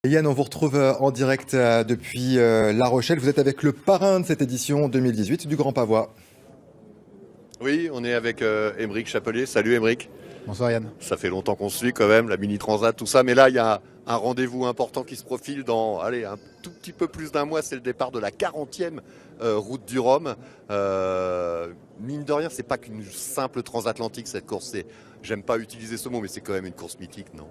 Yann, on vous retrouve en direct depuis La Rochelle. Vous êtes avec le parrain de cette édition 2018 du Grand Pavois. Oui, on est avec Aymeric Chapelier. Salut Aymeric. Bonsoir Yann. Ça fait longtemps qu'on se suit quand même, la mini transat, tout ça. Mais là, il y a un rendez-vous important qui se profile dans, allez, un tout petit peu plus d'un mois. C'est le départ de la 40e route du Rhum. Mine de rien, c'est pas qu'une simple transatlantique cette course. J'aime pas utiliser ce mot, mais c'est quand même une course mythique, non?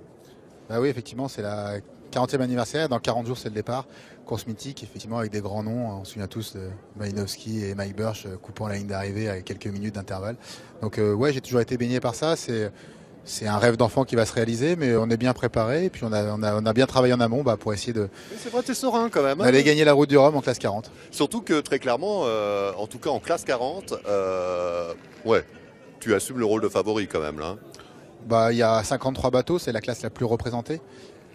Bah oui, effectivement, c'est la 40e anniversaire. Dans 40 jours, c'est le départ. Course mythique, effectivement, avec des grands noms. On se souvient tous de Malinowski et Mike Birch coupant la ligne d'arrivée avec quelques minutes d'intervalle. Donc, ouais, j'ai toujours été baigné par ça. C'est un rêve d'enfant qui va se réaliser, mais on est bien préparé. Et puis, on a bien travaillé en amont pour essayer de. C'est vrai, t'es serein quand même. D'aller gagner la route du Rhum en classe 40. Surtout que très clairement, en tout cas en classe 40, ouais, tu assumes le rôle de favori quand même là. Hein. Bah, il y a 53 bateaux, c'est la classe la plus représentée.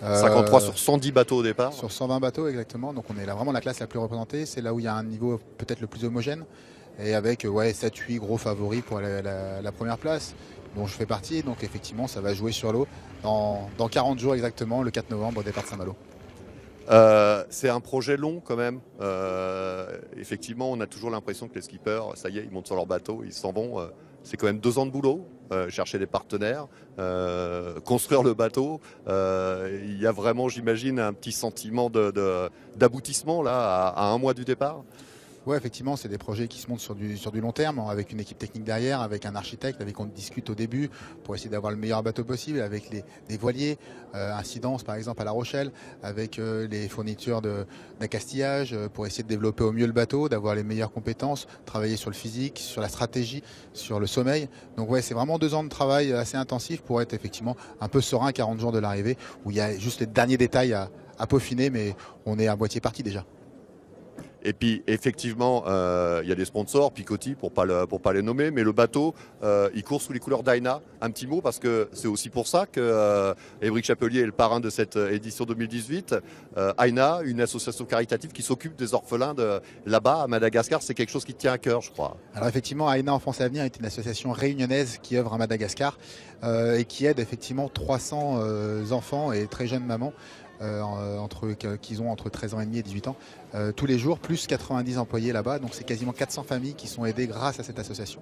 53 sur 110 bateaux au départ. Sur 120 bateaux exactement, donc on est là vraiment la classe la plus représentée. C'est là où il y a un niveau peut-être le plus homogène. Et avec 7-8 gros favoris pour la première place, dont je fais partie. Donc effectivement, ça va jouer sur l'eau dans 40 jours exactement, le 4 novembre, au départ de Saint-Malo. C'est un projet long quand même. Effectivement, on a toujours l'impression que les skippers, ça y est, ils montent sur leur bateau, ils s'en vont. C'est quand même 2 ans de boulot, chercher des partenaires, construire le bateau. Il y a vraiment, j'imagine, un petit sentiment d'aboutissement là, à un mois du départ. Ouais, effectivement, c'est des projets qui se montent sur du long terme, avec une équipe technique derrière, avec un architecte, avec on discute au début pour essayer d'avoir le meilleur bateau possible, avec des voiliers, Incidence par exemple à La Rochelle, avec les fournitures d'accastillage pour essayer de développer au mieux le bateau, d'avoir les meilleures compétences, travailler sur le physique, sur la stratégie, sur le sommeil. Donc ouais, c'est vraiment 2 ans de travail assez intensif pour être effectivement un peu serein à 40 jours de l'arrivée, où il y a juste les derniers détails à peaufiner, mais on est à moitié parti déjà. Et puis effectivement, il y a des sponsors, Picotti pour pas les nommer, mais le bateau, il court sous les couleurs d'Aina. Un petit mot parce que c'est aussi pour ça que Aymeric Chapelier est le parrain de cette édition 2018. Aina, une association caritative qui s'occupe des orphelins là-bas à Madagascar, c'est quelque chose qui tient à cœur, je crois. Alors effectivement, Aina Enfance à Venir est une association réunionnaise qui œuvre à Madagascar et qui aide effectivement 300 enfants et très jeunes mamans qui ont entre 13 ans et demi et 18 ans tous les jours, plus 90 employés là-bas. Donc c'est quasiment 400 familles qui sont aidées grâce à cette association.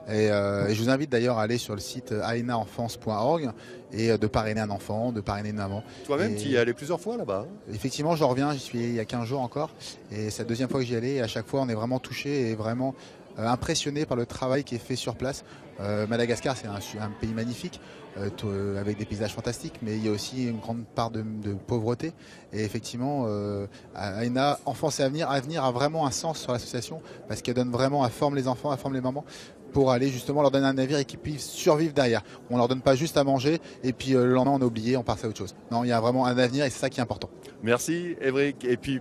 Et je vous invite d'ailleurs à aller sur le site ainaenfance.org et de parrainer un enfant, de parrainer une maman. Toi-même, tu y es allé plusieurs fois là-bas. Effectivement, j'en reviens, j'y suis il y a 15 jours encore. Et c'est la 2e fois que j'y allais. Et à chaque fois, on est vraiment touché et vraiment impressionné par le travail qui est fait sur place. Madagascar, c'est un pays magnifique, avec des paysages fantastiques, mais il y a aussi une grande part de pauvreté. Et effectivement, Aina Enfance et Avenir a vraiment un sens sur l'association, parce qu'elle donne vraiment, elle forme les enfants, elle forme les mamans, pour aller justement leur donner un navire et qu'ils puissent survivre derrière. On leur donne pas juste à manger et puis le lendemain on a oublié, on passe à autre chose. Non, il y a vraiment un avenir et c'est ça qui est important. Merci Aymeric. Et puis